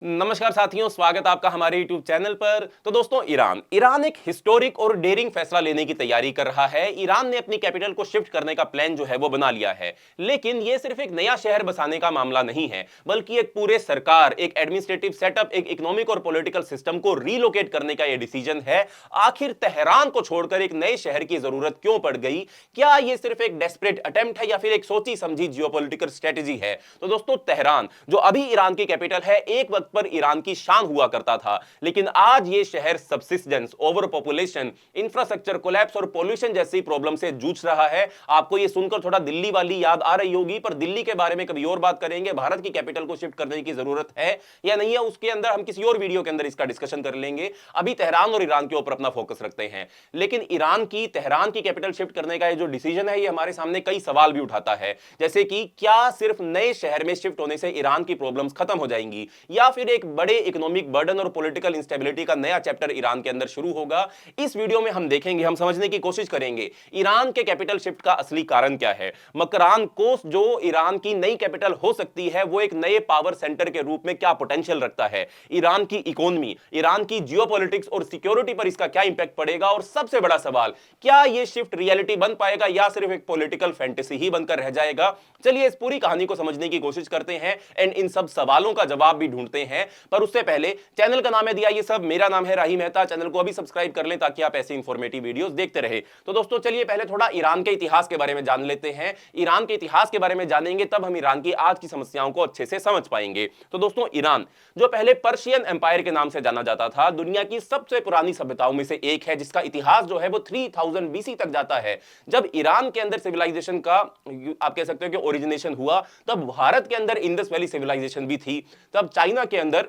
नमस्कार साथियों, स्वागत आपका हमारे YouTube चैनल पर। तो दोस्तों, ईरान एक हिस्टोरिक और डेयरिंग फैसला लेने की तैयारी कर रहा है। ईरान ने अपनी कैपिटल को शिफ्ट करने का प्लान जो है वो बना लिया है। लेकिन ये सिर्फ एक नया शहर बसाने का मामला नहीं है, बल्कि एक पूरे सरकार, एक एडमिनिस्ट्रेटिव सेटअप, एक इकोनॉमिक और पॉलिटिकल सिस्टम को रीलोकेट करने का ये डिसीजन है। आखिर तेहरान को छोड़कर एक नए शहर की जरूरत क्यों पड़ गई? क्या ये सिर्फ एक डेस्परेट अटेम्प्ट है या फिर एक सोची समझी जियोपॉलिटिकल स्ट्रेटेजी है? तो दोस्तों, तेहरान जो अभी ईरान की कैपिटल है, एक वक्त पर ईरान की शान हुआ करता था, लेकिन आज ये शहर subsistence, over population, infrastructure collapse और पॉल्यूशन जैसी प्रॉब्लम से जूझ रहा है। आपको ये सुनकर थोड़ा दिल्ली वाली याद आ रही होगी, पर दिल्ली के बारे में कभी और बात करेंगे। भारत की कैपिटल को शिफ्ट करने की जरूरत है या नहीं है, उसके अंदर हम किसी और वीडियो के अंदर इसका डिस्कशन कर लेंगे। अभी तेहरान और ईरान के ऊपर अपना फोकस रखते हैं। लेकिन तेहरान की कैपिटल शिफ्ट करने का ये जो डिसीजन है, ये हमारे सामने कई सवाल भी उठाता है, जैसे कि क्या सिर्फ नए शहर में शिफ्ट होने से ईरान की प्रॉब्लम्स खत्म हो जाएंगी, या फिर एक बड़े इकोनॉमिक बर्डन और पॉलिटिकल इंस्टेबिलिटी का नया चैप्टर ईरान के अंदर शुरू होगा। इस वीडियो में हम देखेंगे, हम समझने की कोशिश करेंगे ईरान के कैपिटल शिफ्ट का असली कारण क्या है। मकरान कोस्ट जो ईरान की नई कैपिटल हो सकती है, वो एक नए पावर सेंटर के रूप में क्या पोटेंशियल रखता है। ईरान की इकोनॉमी, ईरान की जियोपॉलिटिक्स और सिक्योरिटी पर इसका क्या इंपैक्ट पड़ेगा। और सबसे बड़ा सवाल, क्या यह शिफ्ट रियलिटी बन पाएगा या सिर्फ एक पॉलिटिकल फैंटेसी ही बनकर रह जाएगा। चलिए इस पूरी कहानी को समझने की कोशिश करते हैं एंड इन सब सवालों का जवाब भी ढूंढते हैं। पर उससे पहले, चैनल का नाम है दिया ये सब, मेरा नाम है राही मेहता। चैनल को अभी सब्सक्राइब कर लें ताकि आप ऐसे इंफॉर्मेटिव वीडियोस देखते रहे। तो दोस्तों, चलिए पहले थोड़ा ईरान के इतिहास के बारे में जान लेते हैं। ईरान के इतिहास के बारे में जानेंगे तब हम ईरान की आज की समस्याओं को अच्छे से समझ पाएंगे। तो दोस्तों, ईरान जो पहले पर्शियन एम्पायर के नाम से जाना जाता था, दुनिया की सबसे पुरानी सभ्यताओं में से एक है, जिसका इतिहास जो है वो 3000 बीसी तक जाता है। जब ईरान के अंदर सिविलाइजेशन का, आप कह सकते हो कि ओरिजिनेशन हुआ, तब भारत के अंदर इंडस वैली सिविलाइजेशन भी थी। तब चाइना के अंदर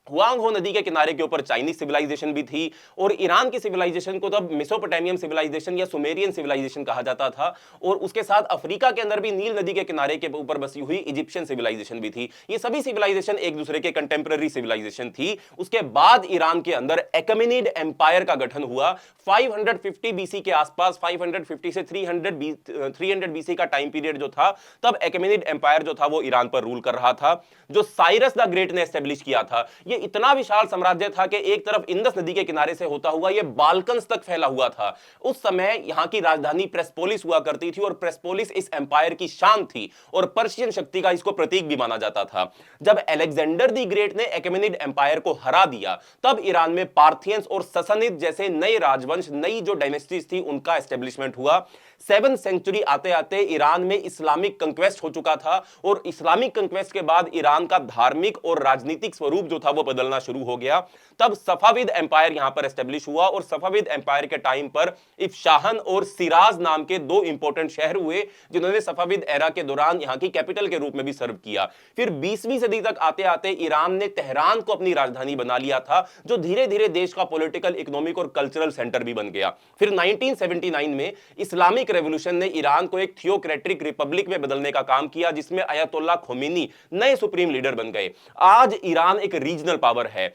हुआंग हो नदी के किनारे के ऊपर चाइनीज सिविलाइजेशन भी थी। और ईरान की सिविलाइजेशन को तब मेसोपोटामियन सिविलाइजेशन या सुमेरियन सिविलाइजेशन कहा जाता था। और उसके साथ अफ्रीका के अंदर भी नील नदी के किनारे के ऊपर बसी हुई इजिप्शियन सिविलाइजेशन भी थी। ये सभी सिविलाइजेशन एक दूसरे के कंटेम्पररी सिविलाइजेशन थी। उसके बाद ईरान के अंदर एकमेनिड एम्पायर का गठन हुआ 550 बीसी के आसपास। 550 से 300 बीसी का टाइम पीरियड जो था, तब एकमेनिड एम्पायर जो था वो ईरान पर रूल कर रहा था, जो साइरस द ग्रेट ने एस्टेब्लिश किया था। ये इतना विशाल साम्राज्य था कि एक तरफ इंडस नदी के किनारे से होता हुआ ये बाल्कन्स तक फैला हुआ था। उस समय यहां की राजधानी प्रेस्पोलिस हुआ करती थी, और प्रेस्पोलिस इस एम्पायर की शान थी और पर्शियन शक्ति का इसको प्रतीक भी माना जाता था। जब अलेक्जेंडर दी ग्रेट ने एकमेनिड एम्पायर को हरा दिया, तब ईरान में पार्थियंस और ससनिद जैसे नए राजवंश, नई जो डायनेस्टीज थी, उनका एस्टेब्लिशमेंट हुआ। 7th सेंचुरी आते आते ईरान में इस्लामिक कंक्वेस्ट हो चुका था, और इस्लामिक कंक्वेस्ट के बाद ईरान का धार्मिक और राजनीतिक स्वरूप जो था वो बदलना शुरू हो गया। तब सफाविद एम्पायर यहां पर एस्टेब्लिश हुआ, और सफाविद एम्पायर के टाइम पर इफ्शाहन और सिराज नाम के दो इंपॉर्टेंट शहर हुए, जिन्होंने सफाविद एरा के दौरान यहां की कैपिटल के रूप में भी सर्व किया। फिर 20वीं सदी तक आते आते ईरान ने तेहरान को अपनी राजधानी बना लिया था, जो धीरे धीरे देश का पॉलिटिकल, इकोनॉमिक और कल्चरल सेंटर भी बन गया। फिर 1979 में इस्लामिक रेवोल्यूशन ने ईरान को एक थियोक्रेटिक रिपब्लिक में बदलने का काम किया, जिसमें अयतुल्ला खोमेनी नए सुप्रीम लीडर बन गए। आज ईरान एक रीजनल पावर है,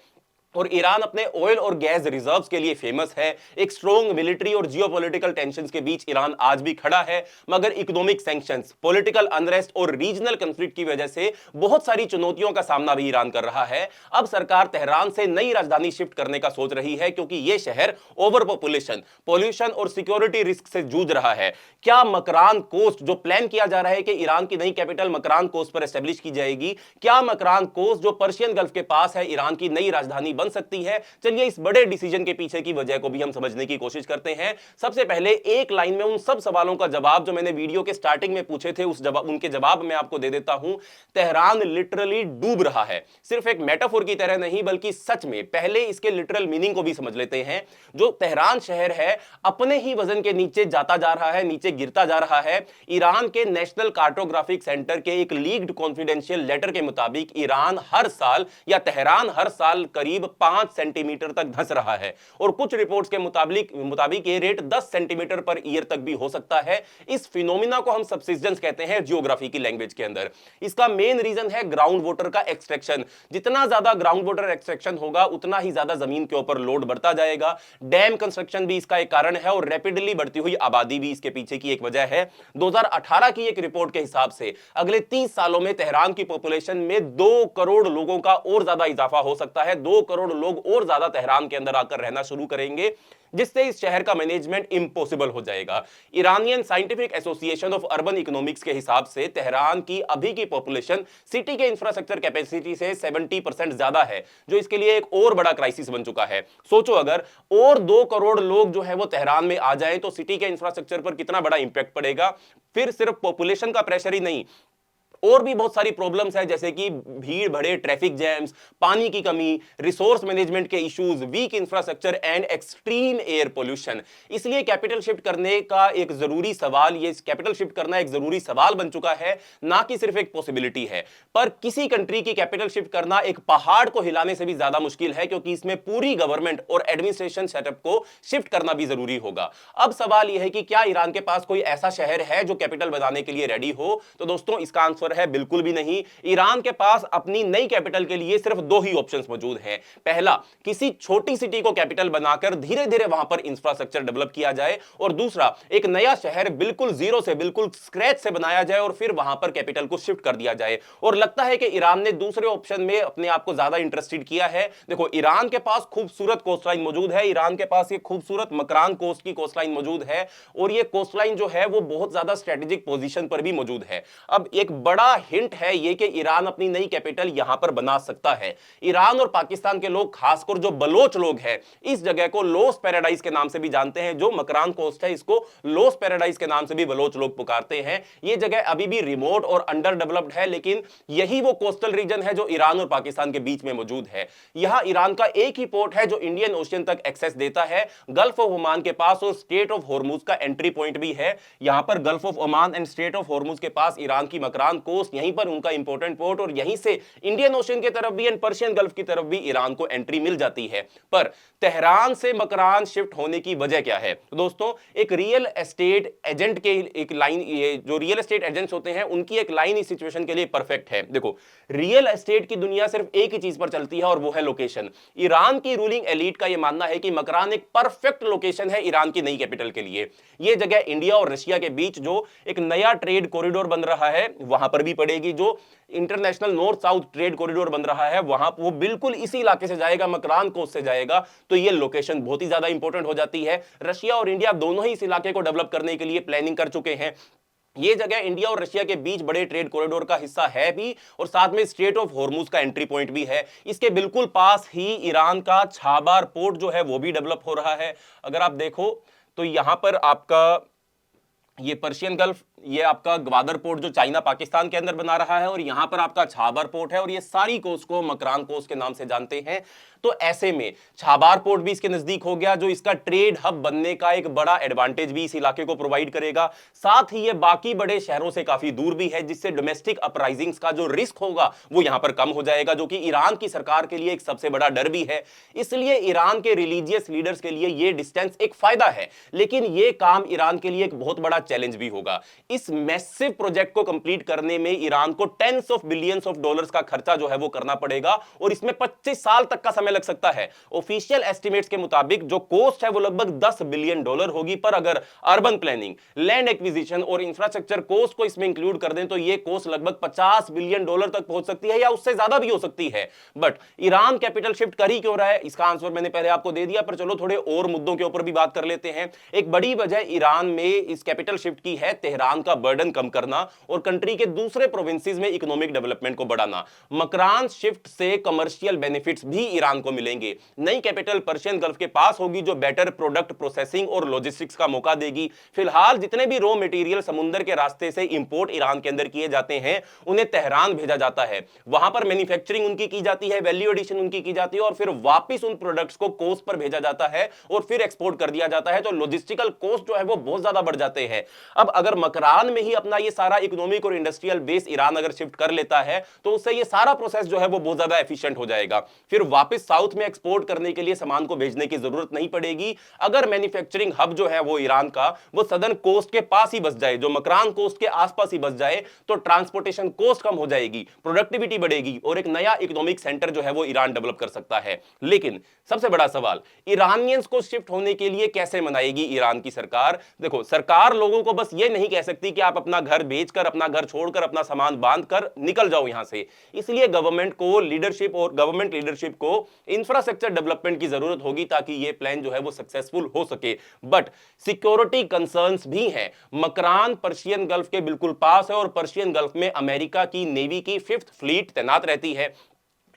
और ईरान अपने ऑयल और गैस रिजर्व्स के लिए फेमस है। एक स्ट्रॉन्ग मिलिट्री और जियोपॉलिटिकल टेंशंस के बीच ईरान आज भी खड़ा है, मगर इकोनॉमिक सैंक्शंस, पॉलिटिकल अनरेस्ट और रीजनल कॉन्फ्लिक्ट की वजह से बहुत सारी चुनौतियों का सामना भी ईरान कर रहा है। अब सरकार तेहरान से नई राजधानी शिफ्ट करने का सोच रही है, क्योंकि यह शहर ओवर पॉपुलेशन, पॉल्यूशन और सिक्योरिटी रिस्क से जूझ रहा है। क्या मकरान कोस्ट, जो प्लान किया जा रहा है कि ईरान की नई कैपिटल मकरान कोस्ट पर एस्टेब्लिश की जाएगी, क्या मकरान कोस्ट जो पर्शियन गल्फ के पास है, ईरान की नई राजधानी बन सकती है? चलिए इस बड़े डिसीजन के पीछे की वजह को भी हम समझने की कोशिश करते हैं। सबसे पहले एक लाइन में उन सब सवालों का जवाब जो मैंने वीडियो के स्टार्टिंग में पूछे थे, उनके जवाब मैं आपको दे देता हूं। तेहरान लिटरली डूब रहा है, सिर्फ एक मेटाफोर की तरह नहीं, बल्कि सच में। पहले इसके लिटरल मीनिंग को भी समझ लेते हैं। जो तेहरान शहर है, अपने ही वजन के नीचे जाता जा रहा है, नीचे गिरता जा रहा है। ईरान के नेशनल कार्टोग्राफिक सेंटर के एक लीक्ड कॉन्फिडेंशियल लेटर के मुताबिक ईरान हर साल, या तेहरान हर साल करीब 5 सेंटीमीटर तक धंस रहा है और कुछ रिपोर्ट्स के मुताबिक ये रेट 10 सेंटीमीटर पर ईयर तक भी हो सकता है। इस फिनोमिना को हम सबसिडेंस कहते हैं जियोग्राफी की लैंग्वेज के अंदर। इसका मेन रीजन है ग्राउंड वाटर का एक्सट्रैक्शन। जितना ज्यादा ग्राउंड वाटर एक्सट्रैक्शन होगा उतना ही ज्यादा जमीन के ऊपर लोड बढ़ता जाएगा। डैम कंस्ट्रक्शन भी इसका एक कारण है और रैपिडली बढ़ती हुई आबादी भी इसके पीछे की एक वजह है। 2018 की एक रिपोर्ट के हिसाब से अगले 30 सालों में तेहरान की पॉपुलेशन में 2 करोड़ लोगों का और ज्यादा इजाफा हो सकता है। 2 करोड़ लोग और ज्यादा तेहरान के अंदर आकर रहना शुरू करेंगे, जिससे इस शहर का मैनेजमेंट इंपॉसिबल हो जाएगा। Iranian scientific association of urban economics के हिसाब से तेहरान की अभी की पॉपुलेशन सिटी के इंफ्रास्ट्रक्चर कैपेसिटी से 70% ज्यादा है, जो इसके लिए एक और बड़ा क्राइसिस बन चुका है। सोचो अगर और 2 करोड़ लोग जो है वो तेहरान में आ जाएं तो सिटी के इंफ्रास्ट्रक्चर पर कितना बड़ा इंपैक्ट पड़ेगा। फिर सिर्फ पॉपुलेशन का प्रेशर ही नहीं, और भी बहुत सारी प्रॉब्लम्स है, जैसे कि भीड़ भरे ट्रैफिक जैम्स, पानी की कमी, रिसोर्स मैनेजमेंट के issues, weak infrastructure and extreme air pollution. इसलिए कैपिटल शिफ्ट करने का एक जरूरी सवाल, ये कैपिटल शिफ्ट करना एक जरूरी सवाल बन चुका है, ना कि सिर्फ एक पॉसिबिलिटी है। पर किसी कंट्री की कैपिटल शिफ्ट करना एक पहाड़ को हिलाने से भी ज्यादा मुश्किल है, क्योंकि इसमें पूरी गवर्नमेंट और एडमिनिस्ट्रेशन सेटअप को शिफ्ट करना भी जरूरी होगा। अब सवाल यह है कि क्या ईरान के पास कोई ऐसा शहर है जो कैपिटल बनाने के लिए रेडी हो? तो दोस्तों इसका आंसर है बिल्कुल भी नहीं। ईरान के पास अपनी नई कैपिटल के लिए सिर्फ 2 ही ऑप्शंस मौजूद हैं। पहला, किसी छोटी सिटी को कैपिटल बनाकर धीरे धीरे वहां पर इंफ्रास्ट्रक्चर डेवलप किया जाए, और दूसरा, एक नया शहर बिल्कुल जीरो से, बिल्कुल स्क्रैच से बनाया जाए और फिर वहां पर कैपिटल को शिफ्ट कर दिया जाए। और लगता है कि ईरान ने दूसरे ऑप्शन में अपने आप को ज्यादा इंटरेस्टेड किया है। देखो, ईरान के पास खूबसूरत कोस्टलाइन मौजूद है, ईरान के पास ये खूबसूरत मकरान कोस्ट की कोस्टलाइन मौजूद है, और ये कोस्टलाइन जो है वो बहुत ज्यादा स्ट्रेटेजिक पोजीशन पर भी मौजूद है। अब एक बड़ा हिंट है ये कि ईरान अपनी नई कैपिटल यहां पर बना सकता है। ईरान और पाकिस्तान के लोग, खासकर जो बलोच लोग हैं, इस जगह को लोस पैराडाइज के नाम से भी जानते हैं। जो मकरान कोस्ट है इसको लोस पैराडाइज के नाम से भी बलोच लोग पुकारते हैं। ये जगह अभी भी रिमोट और अंडर डेवलप्ड है, लेकिन यही वो कोस्टल रीजन है जो ईरान और पाकिस्तान के बीच में मौजूद है। यहां ईरान का एक ही पोर्ट है जो इंडियन ओशियन तक एक्सेस देता है, गल्फ ऑफ ओमान के पास, और स्ट्रेट ऑफ हॉर्मुज का एंट्री पॉइंट भी है। यहां पर gulf of Oman and straight of Hormuz के पास ईरान की मकरान कोस्ट, यहीं पर उनका इंपॉर्टेंट पोर्ट, और यहीं से इंडियन ओशियन की तरफ भी एंड पर्शियन गल्फ की तरफ भी ईरान को एंट्री मिल जाती है। पर तेहरान से मकरान शिफ्ट होने की वजह क्या है? तो दोस्तों, एक रियल एस्टेट एजेंट के एक लाइन, ये जो रियल एस्टेट एजेंट्स होते हैं उनकी एक लाइन इस सिचुएशन के लिए परफेक्ट है। देखो, रियल एस्टेट की दुनिया सिर्फ एक ही चीज पर चलती है और वो है लोकेशन। ईरान की रूलिंग एलीट का यह मानना है कि मकरान एक परफेक्ट लोकेशन है ईरान की नई कैपिटल के लिए। यह जगह इंडिया और रशिया के बीच जो एक नया ट्रेड कॉरिडोर बन रहा है वहां पर भी पड़ेगी। जो international north south trade corridor बन रहा है वहां वो बिल्कुल इसी इलाके से जाएगा, मकरान कोस्ट से जाएगा। तो ये लोकेशन बहुत ही ज्यादा इंपॉर्टेंट हो जाती है। रशिया और इंडिया दोनों ही इस इलाके को डेवलप करने के लिए प्लानिंग कर चुके हैं। ये जगह इंडिया और रशिया के बीच बड़े ट्रेड कॉरिडोर का हिस्सा है भी, और साथ में स्ट्रेट ऑफ हॉर्मुज का एंट्री पॉइंट भी है। इसके बिल्कुल पास ही ईरान का छाबार पोर्ट जो है वो भी डेवलप हो रहा है। अगर आप देखो तो यहां पर आपका ये पर्शियन गल्फ, ये आपका ग्वादर पोर्ट जो चाइना पाकिस्तान के अंदर बना रहा है, और यहां पर आपका छाबार पोर्ट है, और ये सारी कोस्ट को मकरान कोस्ट के नाम से जानते हैं। तो ऐसे में छाबार पोर्ट भी इसके नजदीक हो गया, जो इसका ट्रेड हब बनने का एक बड़ा एडवांटेज भी इस इलाके को प्रोवाइड करेगा। साथ ही ये बाकी बड़े शहरों से काफी दूर भी है, जिससे डोमेस्टिक अपराइजिंग्स का जो रिस्क होगा वो यहां पर कम हो जाएगा, जो कि ईरान की सरकार के लिए एक सबसे बड़ा डर भी है। इसलिए ईरान के रिलीजियस लीडर्स के लिए ये डिस्टेंस एक फायदा है, लेकिन ये काम ईरान के लिए एक बहुत बड़ा चैलेंज भी होगा। इस मैसिव प्रोजेक्ट को कंप्लीट करने में ईरान को tens of billions of dollars का खर्चा जो है वो करना पड़ेगा, और इसमें 25 साल तक का समय लग सकता है। ऑफिशियल एस्टिमेट्स के मुताबिक जो कॉस्ट है वो लगभग $10 बिलियन होगी, पर अगर अर्बन प्लानिंग, लैंड एक्विजिशन और इंफ्रास्ट्रक्चर कॉस्ट को इसमें इंक्लूड कर दें तो ये कॉस्ट लगभग $50 बिलियन तक पहुंच सकती है, या उससे ज्यादा भी हो सकती है। बट ईरान कैपिटल शिफ्ट कर ही क्यों रहा है? इसका आंसर मैंने पहले आपको दे दिया, पर चलो थोड़े और मुद्दों के ऊपर भी बात कर लेते हैं। एक बड़ी वजह ईरान में इस कैपिटल शिफ्ट की है तेहरान का बर्डन कम करना और कंट्री के दूसरे प्रोविंसेस में इकोनॉमिक डेवलपमेंट को बढ़ाना। मकरान शिफ्ट से कमर्शियल बेनिफिट्स भी ईरान को मिलेंगे। नई कैपिटल पर्शियन गल्फ के पास होगी, जो बेटर प्रोडक्ट प्रोसेसिंग और लॉजिस्टिक्स का मौका देगी। फिलहाल जितने भी रॉ मटेरियल समुद्र के रास्ते से इंपोर्ट ईरान के अंदर किए जाते हैं उन्हें तेहरान भेजा जाता है, वहां पर मैन्युफैक्चरिंग उनकी की जाती है, वैल्यू एडिशन उनकी की जाती है, और फिर वापस उन प्रोडक्ट्स को कोस्ट पर भेजा जाता है और फिर एक्सपोर्ट कर दिया जाता है। तो लॉजिस्टिकल कॉस्ट जो है वो बहुत ज्यादा बढ़ जाते हैं। अब अगर मकरान ईरान में ही अपना ये सारा इकोनॉमिक और इंडस्ट्रियल बेस ईरान अगर शिफ्ट कर लेता है तो उससे ये सारा प्रोसेस जो है वो बहुत ज्यादा एफिशिएंट हो जाएगा। फिर वापस साउथ में एक्सपोर्ट करने के लिए सामान को भेजने की जरूरत नहीं पड़ेगी। अगर मैन्युफैक्चरिंग हब जो है वो ईरान का वो सदर्न कोस्ट के पास ही बस जाए, जो मकरान कोस्ट के आसपास ही बस जाए, तो ट्रांसपोर्टेशन कॉस्ट कम हो जाएगी, प्रोडक्टिविटी बढ़ेगी और एक नया इकोनॉमिक सेंटर जो है वो ईरान डेवलप कर सकता है। लेकिन सबसे बड़ा सवाल, ईरानियंस को शिफ्ट होने के लिए कैसे मनाएगी ईरान की सरकार? देखो, सरकार लोगों को बस ये नहीं कह सकती कि आप अपना घर बेचकर, अपना घर छोड़कर, अपना सामान बांधकर निकल जाओ यहां से। इसलिए गवर्नमेंट लीडरशिप को इंफ्रास्ट्रक्चर डेवलपमेंट की जरूरत होगी ताकि ये प्लान जो है वो सक्सेसफुल हो सके। बट सिक्योरिटी कंसर्न्स भी हैं। मकरान पर्शियन गल्फ के बिल्कुल पास है और पर्शियन गल्फ में अमेरिका की नेवी की 5th फ्लीट तैनात रहती है।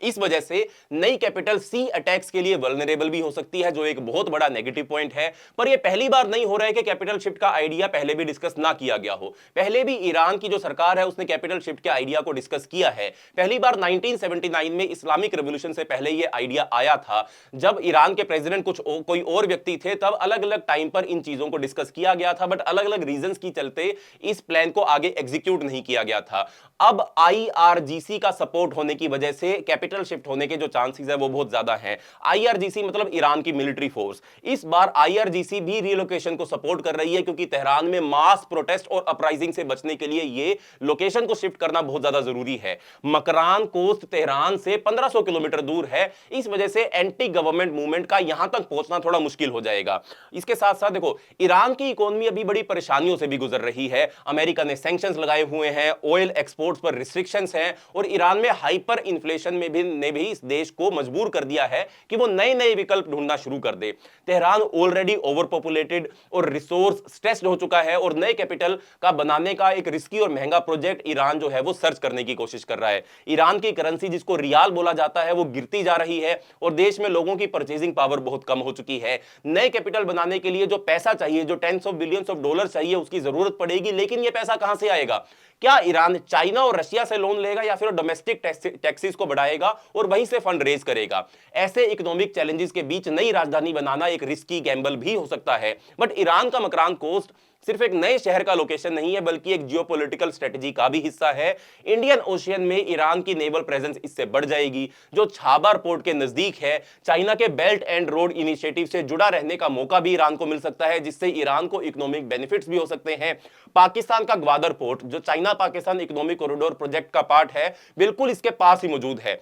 इस वजह से नई कैपिटल सी अटैक्स के लिए वल्नरेबल भी हो सकती है, जो एक बहुत बड़ा नेगेटिव पॉइंट है। पर यह पहली बार नहीं हो रहा है कि कैपिटल शिफ्ट का आइडिया पहले भी डिस्कस ना किया गया हो। पहले भी ईरान की जो सरकार है उसने कैपिटल शिफ्ट के आइडिया को डिस्कस किया है। पहली बार 1979 में इस्लामिक रेवोल्यूशन से पहले यह आइडिया आया था, जब ईरान के प्रेसिडेंट कोई और व्यक्ति थे, तब अलग अलग टाइम पर इन चीजों को डिस्कस किया गया था। बट अलग अलग रीजंस की चलते इस प्लान को आगे एग्जीक्यूट नहीं किया गया था। अब आईआरजीसी का सपोर्ट होने की वजह से कैपिटल शिफ्ट होने के जो चांसेस है वो बहुत ज्यादा हैं। आईआरजीसी मतलब ईरान की मिलिट्री फोर्स। इस बार आईआरजीसी भी रिलोकेशन को सपोर्ट कर रही है, क्योंकि तेहरान में मास प्रोटेस्ट और अपराइजिंग से बचने के लिए ये लोकेशन को शिफ्ट करना बहुत ज्यादा जरूरी है। मकरान कोस्ट तेहरान से 1500 किलोमीटर दूर है, इस वजह से एंटी गवर्नमेंट मूवमेंट का यहां तक पहुंचना थोड़ा मुश्किल हो जाएगा। इसके साथ साथ देखो, ईरान की इकोनॉमी अभी बड़ी परेशानियों से भी गुजर रही है। अमेरिका ने सैंक्शंस लगाए हुए हैं, ऑयल एक्सपोर्ट्स पर रिस्ट्रिक्शंस हैं और ईरान में हाइपर इन्फ्लेशन में भी इस देश को मजबूर कर दिया है कि वो नए नए विकल्प ढूंढना शुरू कर दे। तेहरान ऑलरेडी ओवर पॉपुलेटेड और रिसोर्स स्ट्रेस्ड हो चुका है और नए कैपिटल का बनाने का एक रिस्की और महंगा प्रोजेक्ट ईरान जो है वो सर्च करने की कोशिश कर रहा है। ईरान की करेंसी, जिसको रियाल बोला जाता है, वो गिरती जा रही है और देश में लोगों की परचेजिंग पावर बहुत कम हो चुकी है। नए कैपिटल बनाने के लिए जो पैसा चाहिए, जो tens of billions of dollar चाहिए, उसकी जरूरत पड़ेगी। लेकिन यह पैसा कहां से आएगा? क्या ईरान चाइना और रशिया से लोन लेगा या फिर डोमेस्टिक टैक्सेस को बढ़ाएगा और वहीं से फंड रेज करेगा? ऐसे इकोनॉमिक चैलेंजेस के बीच नई राजधानी बनाना एक रिस्की गैम्बल भी हो सकता है। बट ईरान का मकरान कोस्ट सिर्फ एक नए शहर का लोकेशन नहीं है, बल्कि एक जियोपॉलिटिकल स्ट्रेटजी का भी हिस्सा है। इंडियन ओशियन में ईरान की नेवल प्रेजेंस इससे बढ़ जाएगी, जो छाबर पोर्ट के नजदीक है। चाइना के बेल्ट एंड रोड इनिशिएटिव से जुड़ा रहने का मौका भी ईरान को मिल सकता है, जिससे ईरान को इकोनॉमिक बेनिफिट्स भी हो सकते हैं। पाकिस्तान का ग्वादर पोर्ट, जो China Pakistan economic corridor project का पार्ट है, बिल्कुल इसके पास ही मौजूद है।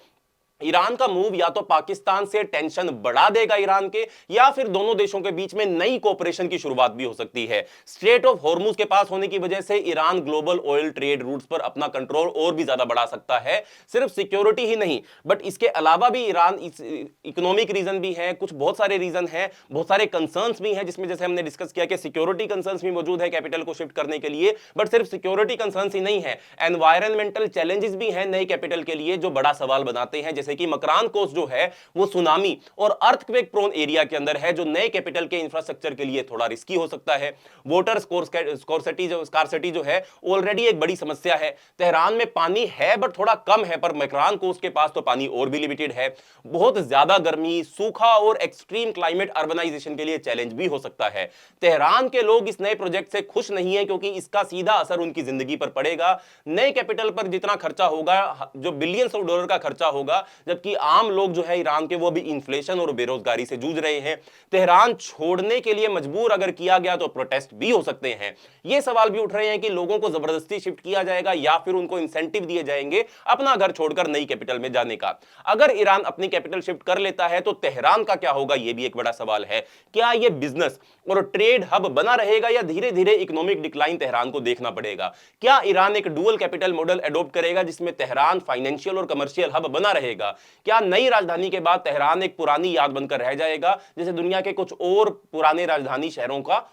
ईरान का मूव या तो पाकिस्तान से टेंशन बढ़ा देगा ईरान के, या फिर दोनों देशों के बीच में नई कोऑपरेशन की शुरुआत भी हो सकती है। स्ट्रेट ऑफ हॉर्मुज के पास होने की वजह से Iran global oil trade routes पर अपना कंट्रोल और भी ज्यादा बढ़ा सकता है। सिर्फ सिक्योरिटी ही नहीं, बट इसके अलावा भी ईरान इकोनॉमिक रीजन भी है, कुछ बहुत सारे रीजन है, बहुत सारे कंसर्न्स भी हैं, जिसमें जैसे हमने डिस्कस किया कि सिक्योरिटी कंसर्न्स भी मौजूद है कैपिटल को शिफ्ट करने के लिए। बट सिर्फ सिक्योरिटी कंसर्न्स ही नहीं है, एनवायरमेंटल चैलेंजेस भी हैं नए कैपिटल के लिए, जो बड़ा सवाल बनाते हैं। जैसे कि मकरान कोस्ट जो है वो सुनामी और अर्थक्वेक प्रोन एरिया के अंदर है, जो नए कैपिटल के इंफ्रास्ट्रक्चर के लिए थोड़ा रिस्की हो सकता है। वाटर स्कार्सिटी जो है ऑलरेडी एक बड़ी समस्या है। तेहरान में पानी है बट थोड़ा कम है, पर मकरान कोस्ट के पास तो पानी और भी लिमिटेड है। बहुत ज्यादा गर्मी, सूखा और एक्सट्रीम क्लाइमेट अर्बनाइजेशन के लिए चैलेंज भी हो सकता है। तेहरान के लोग इस नए प्रोजेक्ट से खुश नहीं है, क्योंकि इसका सीधा असर उनकी जिंदगी पर पड़ेगा। नए कैपिटल पर जितना खर्चा होगा, जो बिलियंस ऑफ डॉलर का खर्चा होगा, जबकि आम लोग जो है ईरान के, वो भी इन्फ्लेशन और बेरोजगारी से जूझ रहे हैं। तेहरान छोड़ने के लिए मजबूर अगर किया गया तो प्रोटेस्ट भी हो सकते हैं। ये सवाल भी उठ रहे हैं कि लोगों को जबरदस्ती शिफ्ट किया जाएगा या फिर उनको इंसेंटिव दिए जाएंगे अपना घर छोड़कर नई कैपिटल में जाने का। अगर ईरान अपनी कैपिटल शिफ्ट कर लेता है तो तेहरान का क्या होगा, यह भी एक बड़ा सवाल है। क्या यह बिजनेस और ट्रेड हब बना रहेगा या धीरे धीरे इकोनॉमिक डिक्लाइन तेहरान को देखना पड़ेगा? क्या ईरान एक डुअल कैपिटल मॉडल एडॉप्ट करेगा, जिसमें तेहरान फाइनेंशियल और कमर्शियल हब बना रहेगा? क्या नई राजधानी के बाद तेहरान एक पुरानी याद बनकर रह जाएगा, जैसे दुनिया के कुछ और पुराने राजधानी शहरों का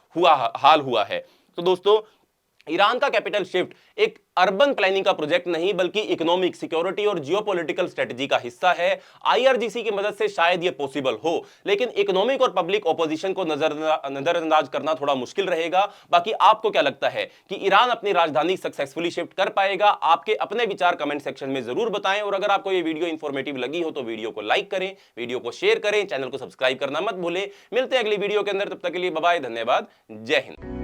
हाल हुआ है? तो दोस्तों, ईरान का कैपिटल शिफ्ट एक अर्बन प्लानिंग का प्रोजेक्ट नहीं, बल्कि इकोनॉमिक, सिक्योरिटी और जियोपॉलिटिकल स्ट्रेटजी का हिस्सा है। आईआरजीसी की मदद से शायद यह पॉसिबल हो, लेकिन इकोनॉमिक और पब्लिक ऑपोजिशन को नजरअंदाज करना थोड़ा मुश्किल रहेगा। बाकी आपको क्या लगता है कि ईरान अपनी राजधानी सक्सेसफुली शिफ्ट कर पाएगा? आपके अपने विचार कमेंट सेक्शन में जरूर बताएं, और अगर आपको यह वीडियो इंफॉर्मेटिव लगी हो तो वीडियो को लाइक करें, वीडियो को शेयर करें, चैनल को सब्सक्राइब करना मत भूलें। मिलते हैं अगली वीडियो के अंदर, तब तक के लिए बाय बाय, धन्यवाद, जय हिंद।